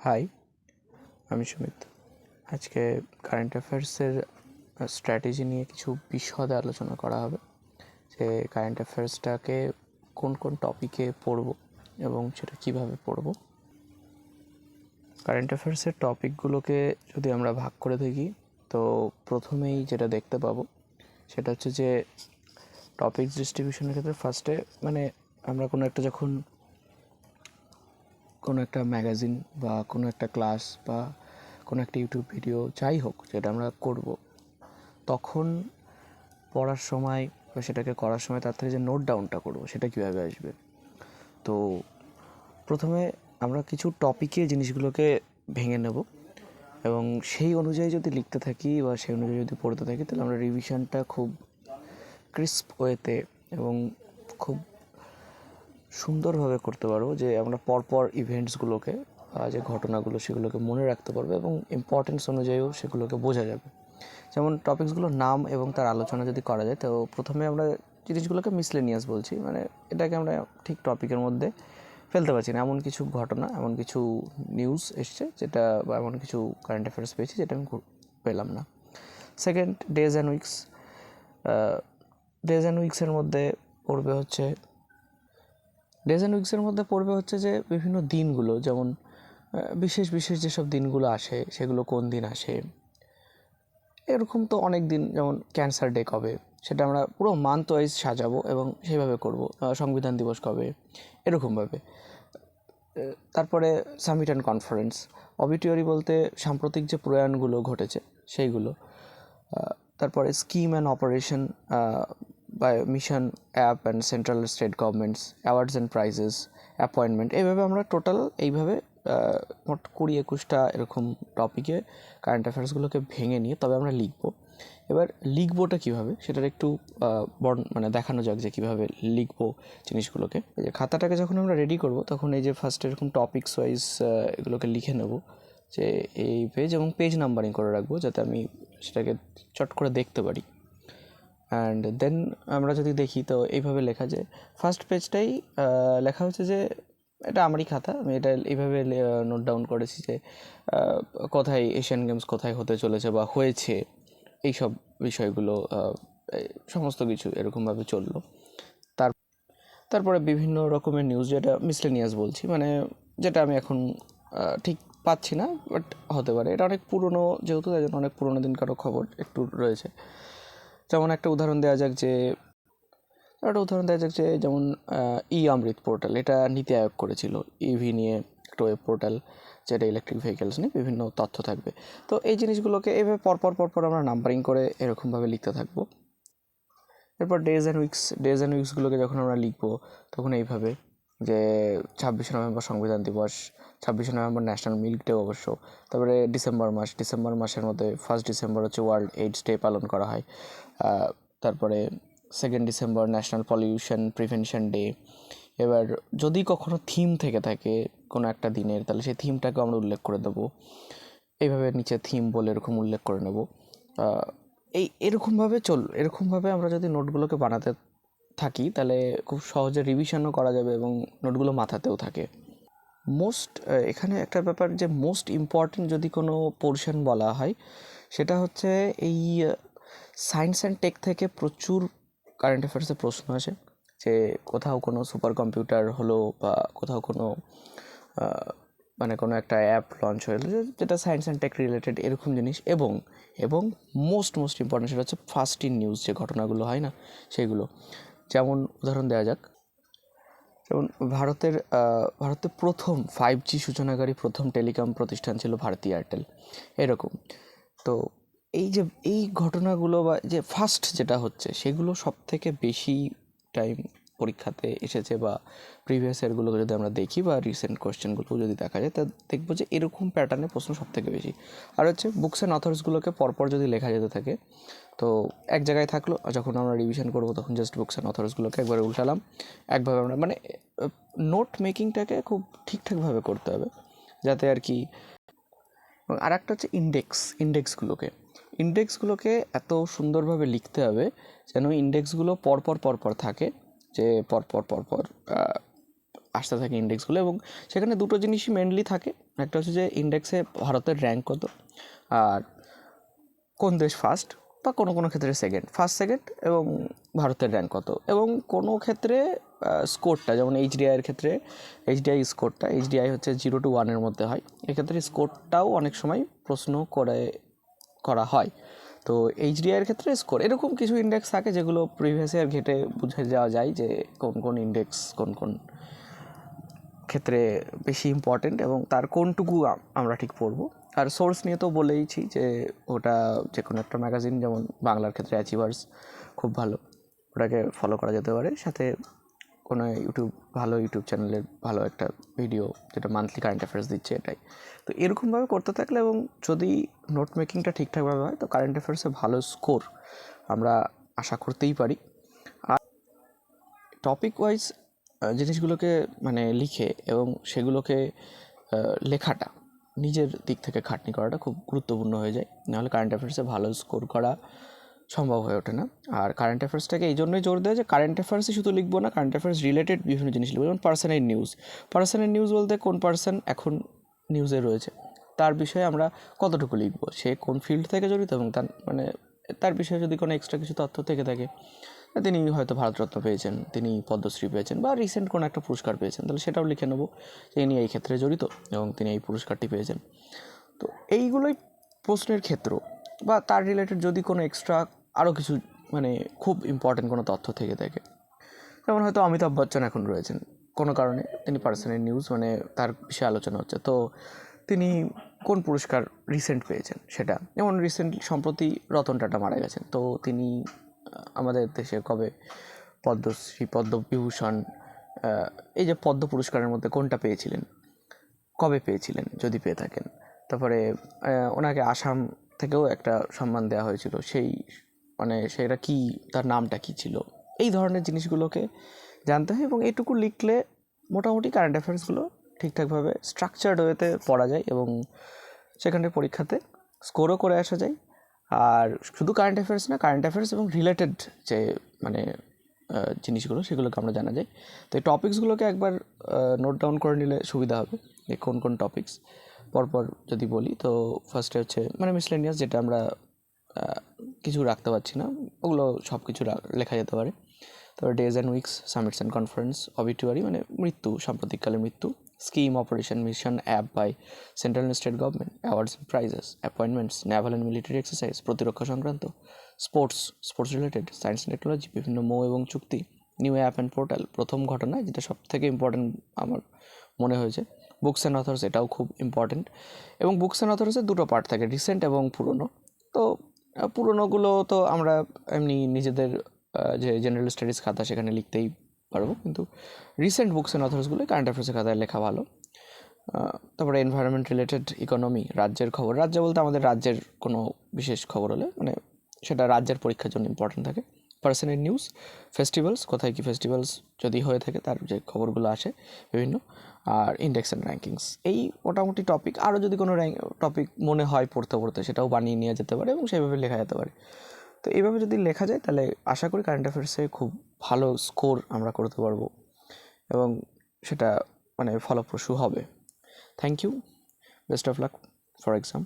High, আমি সুমিত। আজকে current অ্যাফেয়ার্সের strategy নিয়ে কিছু বিশদে আলোচনা করা হবে, যে কারেন্ট অ্যাফেয়ার্সটাকে কোন কোন টপিকে পড়ব এবং সেটা কীভাবে পড়ব। কারেন্ট অ্যাফেয়ার্সের টপিকগুলোকে যদি আমরা ভাগ করে দেখি, তো প্রথমেই যেটা দেখতে পাবো সেটা হচ্ছে যে টপিকস ডিস্ট্রিবিউশনের ক্ষেত্রে ফার্স্টে আমরা কোনো একটা ম্যাগাজিন বা কোনো একটা ক্লাস বা কোনো একটা ইউটিউব ভিডিও যাই হোক যেটা আমরা করব, তখন পড়ার সময় বা সেটাকে করার সময় তার থেকে যে নোট ডাউনটা করব সেটা কীভাবে আসবে। তো প্রথমে আমরা কিছু টপিকে জিনিসগুলোকে ভেঙে নেব এবং সেই অনুযায়ী যদি লিখতে থাকি বা সেই অনুযায়ী যদি পড়তে থাকি, তাহলে আমরা রিভিশনটা খুব ক্রিস্প ওয়েতে এবং খুব সুন্দরভাবে করতে পারবো, যে আমরা পরপর ইভেন্টসগুলোকে যে ঘটনাগুলো সেগুলোকে মনে রাখতে পারবো এবং ইম্পর্টেন্স অনুযায়ীও সেগুলোকে বোঝা যাবে। যেমন টপিকসগুলোর নাম এবং তার আলোচনা যদি করা যায়, তো প্রথমে আমরা জিনিসগুলোকে মিসলেনিয়াস বলছি, এটাকে আমরা ঠিক টপিকের মধ্যে ফেলতে পারছি না। এমন কিছু ঘটনা, এমন কিছু নিউজ এসছে যেটা, বা এমন কিছু কারেন্ট অ্যাফেয়ার্স পেয়েছি যেটা আমি পেলাম না। Second, days and weeks. Days and উইক্সের মধ্যে পড়বে হচ্ছে যে বিভিন্ন দিনগুলো, যেমন বিশেষ বিশেষ যেসব দিনগুলো আসে সেগুলো কোন দিন আসে। এরকম তো অনেক দিন, যেমন ক্যান্সার ডে কবে, সেটা আমরা পুরো মান্থ ওয়াইজ সাজাবো এবং সেইভাবে করব। সংবিধান দিবস কবে, এরকমভাবে। তারপরে সামিট অ্যান্ড কনফারেন্স। অবিটিওরি বলতে সাম্প্রতিক যে প্রয়াণগুলো ঘটেছে সেইগুলো। তারপরে scheme and operation by mission, app and central state governments, awards and prizes, appointment. এইভাবে আমরা টোটাল মোট 20-21টা এরকম টপিকে কারেন্ট অ্যাফেয়ার্সগুলোকে ভেঙে নিয়ে তবে আমরা লিখবো। এবার লিখবোটা কীভাবে সেটার একটু দেখানো যাক যে কীভাবে লিখবো জিনিসগুলোকে। এই যে খাতাটাকে যখন আমরা রেডি করব, তখন এই যে ফার্স্ট এরকম টপিকস ওয়াইজ এগুলোকে লিখে নেব, যে এই পেজ, এবং পেজ নাম্বারিং করে রাখবো যাতে আমি সেটাকে চট করে দেখতে পারি। অ্যান্ড দেন আমরা যদি দেখি, তো এইভাবে লেখা, যে ফার্স্ট পেজটাই লেখা হচ্ছে যে এটা আমারই খাতা, আমি এটা এইভাবে নোট ডাউন করেছি যে কোথায় এশিয়ান গেমস কোথায় হতে চলেছে বা হয়েছে, এইসব বিষয়গুলো সমস্ত কিছু এরকমভাবে চললো। তারপরে বিভিন্ন রকমের নিউজ, যেটা মিসলেনিয়াস বলছি, যেটা আমি এখন ঠিক পাচ্ছি না, বাট হতে পারে। এটা অনেক পুরনো, যেহেতু তাই জন্য অনেক পুরোনো দিনকারও খবর একটু রয়েছে। যেমন একটা উদাহরণ দেওয়া যাক যে যেমন অমৃত পোর্টাল, এটা নীতি আয়োগ করেছিল ইভি নিয়ে একটা ওয়েব পোর্টাল, যেটা ইলেকট্রিক ভেহিকেলস নিয়ে বিভিন্ন তথ্য থাকবে। তো এই জিনিসগুলোকে এইভাবে পরপর আমরা নাম্বারিং করে এরকমভাবে লিখতে থাকবো। এরপর ডেজ অ্যান্ড উইক্সগুলোকে যখন আমরা লিখবো, তখন এইভাবে, যে 26শে নভেম্বর সংবিধান দিবস, 26শে নভেম্বর ন্যাশনাল মিল্ক ডে অবশ্য। তারপরে ডিসেম্বর মাসের মধ্যে 1 ডিসেম্বর হচ্ছে ওয়ার্ল্ড এইডস ডে পালন করা হয়। তারপরে 2 December national pollution prevention day. এবার যদি কখনো থিম থেকে থাকে কোনো একটা দিনের, তাহলে সেই থিমটাকেও আমরা উল্লেখ করে দেবো। এইভাবে নিচে থিম বলে এরকম উল্লেখ করে নেব। এরকমভাবে আমরা যদি নোটগুলোকে বানাতে থাকি, তাহলে খুব সহজে রিভিশনও করা যাবে এবং নোটগুলো মাথাতেও থাকে। এখানে একটা ব্যাপার, যে মোস্ট ইম্পর্ট্যান্ট যদি কোনো পোর্শন বলা হয়, সেটা হচ্ছে এই সায়েন্স অ্যান্ড টেক থেকে প্রচুর কারেন্ট অ্যাফেয়ার্সে প্রশ্ন আসে, যে কোথাও কোনো সুপার কম্পিউটার হলো বা কোথাও কোনো কোনো একটা অ্যাপ লঞ্চ হলো যেটা সায়েন্স অ্যান্ড টেক রিলেটেড, এরকম জিনিস। এবং মোস্ট ইম্পর্টেন্ট সেটা হচ্ছে ফার্স্ট ইন নিউজ, যে ঘটনাগুলো হয় না সেইগুলো। যেমন উদাহরণ দেওয়া যাক, যেমন ভারতের প্রথম 5G সূচনাকারী প্রথম টেলিকম প্রতিষ্ঠান ছিল ভারতী এয়ারটেল, এরকম। তো এই ঘটনাগুলো বা যে ফার্স্ট যেটা হচ্ছে, সেগুলো সব থেকে বেশি টাইম পরীক্ষাতে এসেছে, বা প্রিভিয়াস ইয়ারগুলোকে যদি আমরা দেখি বা রিসেন্ট কোয়েশ্চেনগুলো যদি দেখা যায়, তা দেখবো যে এরকম প্যাটার্নে প্রশ্ন সব থেকে বেশি। আর হচ্ছে বুকস অ্যান্ড অথর্সগুলোকে পরপর যদি লেখা যেতে থাকে, তো এক জায়গায় থাকলো, যখন আমরা রিভিশন করবো তখন জাস্ট বুকস অ্যান্ড অথর্সগুলোকে একবারে উল্টালাম। একভাবে আমরা নোট মেকিংটাকে খুব ঠিকঠাকভাবে করতে হবে, যাতে আর কি। আর একটা হচ্ছে ইন্ডেক্সগুলোকে এত সুন্দরভাবে লিখতে হবে যেন ইন্ডেক্সগুলো পরপর থাকে, যে পরপর আসতে থাকে ইন্ডেক্সগুলো, এবং সেখানে দুটো জিনিসই মেনলি থাকে। একটা হচ্ছে যে ইন্ডেক্সে ভারতের র্যাঙ্ক কত, আর কোন দেশ ফার্স্ট বা কোনো কোনো ক্ষেত্রে সেকেন্ড, ফার্স্ট সেকেন্ড, এবং ভারতের র্যাঙ্ক কত, এবং কোনো ক্ষেত্রে স্কোরটা, যেমন এইচডিআইয়ের ক্ষেত্রে এইচডিআই স্কোরটা, এইচডিআই হচ্ছে 0 to 1 মধ্যে হয়, এক্ষেত্রে স্কোরটাও অনেক সময় প্রশ্ন করা হয়। তো এইচডিআইয়ের ক্ষেত্রে স্কোর, এরকম কিছু ইন্ডেক্স থাকে যেগুলো প্রিভিয়াস ইয়ার ঘেটে বুঝে যাওয়া যায় যে কোন কোন ইন্ডেক্স কোন কোন ক্ষেত্রে বেশি ইম্পর্টেন্ট এবং তার কোনটুকু আমরা ঠিক পড়বো। আর সোর্স নিয়ে তো বলেইছি যে ওটা যে কোনো একটা ম্যাগাজিন, যেমন বাংলার ক্ষেত্রে অ্যাচিভার্স খুব ভালো, ওটাকে ফলো করা যেতে পারে। সাথে কোনো ভালো ইউটিউব চ্যানেলের ভালো একটা ভিডিও যেটা মান্থলি কারেন্ট অ্যাফেয়ার্স দিচ্ছে, এটাই। তো এরকমভাবে করতে থাকলে এবং যদি নোট মেকিংটা ঠিকঠাকভাবে হয় তো কারেন্ট অ্যাফেয়ার্সে ভালো স্কোর আমরা আশা করতেই পারি। আর টপিক ওয়াইজ জিনিসগুলোকে মানে লিখে এবং সেগুলোকে লেখাটা নিজের দিক থেকে খাটনি করাটা খুব গুরুত্বপূর্ণ হয়ে যায়, নাহলে কারেন্ট অ্যাফেয়ার্সে ভালো স্কোর করা সম্ভব হয়ে ওঠে না। আর কারেন্ট অ্যাফেয়ার্সটাকে এই জন্যই জোর দেয় যে কারেন্ট অ্যাফেয়ার্সই শুধু লিখবো না, কারেন্ট অ্যাফেয়ার্স রিলেটেড বিভিন্ন জিনিস লিখবো। যেমন পার্সনের নিউজ বলতে কোন পার্সন এখন নিউজে রয়েছে তার বিষয়ে আমরা কতটুকু লিখবো, সে কোন ফিল্ড থেকে জড়িত, এবং তার বিষয়ে যদি কোনো এক্সট্রা কিছু তথ্য থেকে থাকে, তিনি হয়তো ভারতরত্ন পেয়েছেন, তিনি পদ্মশ্রী পেয়েছেন, বা রিসেন্ট কোনো একটা পুরস্কার পেয়েছেন, তাহলে সেটাও লিখে নেবো যে ইনি এই ক্ষেত্রে জড়িত এবং তিনি এই পুরস্কারটি পেয়েছেন। তো এইগুলোই প্রশ্নের ক্ষেত্র, বা তার রিলেটেড যদি কোনো এক্সট্রা আরও কিছু মানে খুব ইম্পর্টেন্ট কোনো তথ্য থেকে থাকে, যেমন হয়তো অমিতাভ বচ্চন এখন রয়েছেন কোনো কারণে, তিনি পার্সোনাল নিউজ মানে তার বিষয়ে আলোচনা হচ্ছে, তো তিনি কোন পুরস্কার রিসেন্ট পেয়েছেন সেটা, যেমন সম্প্রতি রতন টাটা মারা গেছেন, তো তিনি আমাদের দেশে কবে পদ্মশ্রী, পদ্মবিভূষণ, এই যে পদ্ম পুরস্কারের মধ্যে কোনটা পেয়েছিলেন, কবে পেয়েছিলেন যদি পেয়ে থাকেন। তারপরে ওনাকে আসাম থেকেও একটা সম্মান দেওয়া হয়েছিল, মানে সেটা কি, তার নামটা কী ছিল, এই ধরনের জিনিসগুলোকে জানতে হয়। এবং এটুকু লিখলে মোটামুটি কারেন্ট অ্যাফেয়ার্সগুলো ঠিকঠাকভাবে স্ট্রাকচার্ড ওয়েতে পড়া যায় এবং সেখানে পরীক্ষাতে স্কোরও করে আসা যায়। আর শুধু কারেন্ট অ্যাফেয়ার্স না, কারেন্ট অ্যাফেয়ার্স এবং রিলেটেড যে মানে জিনিসগুলো সেগুলোকে আমরা জানা যায়। তো এই টপিকসগুলোকে একবার নোট ডাউন করে নিলে সুবিধা হবে যে কোন কোন টপিকস। পরপর যদি বলি তো ফার্স্টে হচ্ছে মানে মিসলেনিয়াস, যেটা আমরা কিছু রাখতে পারছি না, ওগুলো সব কিছু লেখা যেতে পারে। তারপর days and weeks, summits and conference, obituary মানে মৃত্যু, সাম্প্রতিককালে মৃত্যু, scheme, operation, mission, app by central and state government, awards and prizes, appointments, naval and military exercise, প্রতিরক্ষা সংক্রান্ত, sports related, science and technology, বিভিন্ন এবং চুক্তি, নিউ অ্যাপ অ্যান্ড পোর্টাল, প্রথম ঘটনা যেটা সব থেকে ইম্পর্টেন্ট আমার মনে হয়েছে, বুকস অ্যান্ড অথর্স, এটাও খুব ইম্পর্টেন্ট। এবং বুকস অ্যান্ড অথর্সের দুটো পার্ট থাকে, রিসেন্ট এবং পুরনো। তো পুরনোগুলো তো আমরা এমনি নিজেদের যে জেনারেল স্টাডিজ খাতা সেখানে লিখতেই পারবো, কিন্তু রিসেন্ট বুকস অ্যান্ড অথর্সগুলো কারেন্ট অ্যাফেয়ার্সের খাতায় লেখা ভালো। তারপরে এনভায়রনমেন্ট রিলেটেড, ইকোনমি, রাজ্যের খবর, রাজ্য বলতে আমাদের রাজ্যের কোনো বিশেষ খবর হলে মানে সেটা রাজ্যের পরীক্ষার জন্য ইম্পর্টেন্ট থাকে। পার্সোনাল নিউজ, ফেস্টিভ্যালস, কোথায় কী ফেস্টিভ্যালস যদি হয়ে থাকে তার যে খবরগুলো আসে বিভিন্ন, আর ইন্ডেক্স অ্যান্ড র্যাঙ্কিংস, এই মোটামুটি টপিক। আরও যদি কোনো টপিক মনে হয় পড়তে পড়তে সেটাও বানিয়ে নেওয়া যেতে পারে এবং সেইভাবে লেখা যেতে পারে। তো এইভাবে যদি লেখা যায় তাহলে আশা করি কারেন্ট অ্যাফেয়ার্সে খুব ভালো স্কোর আমরা করতে পারবো এবং সেটা মানে ফলপ্রসূ হবে। Thank you, best of luck for exam.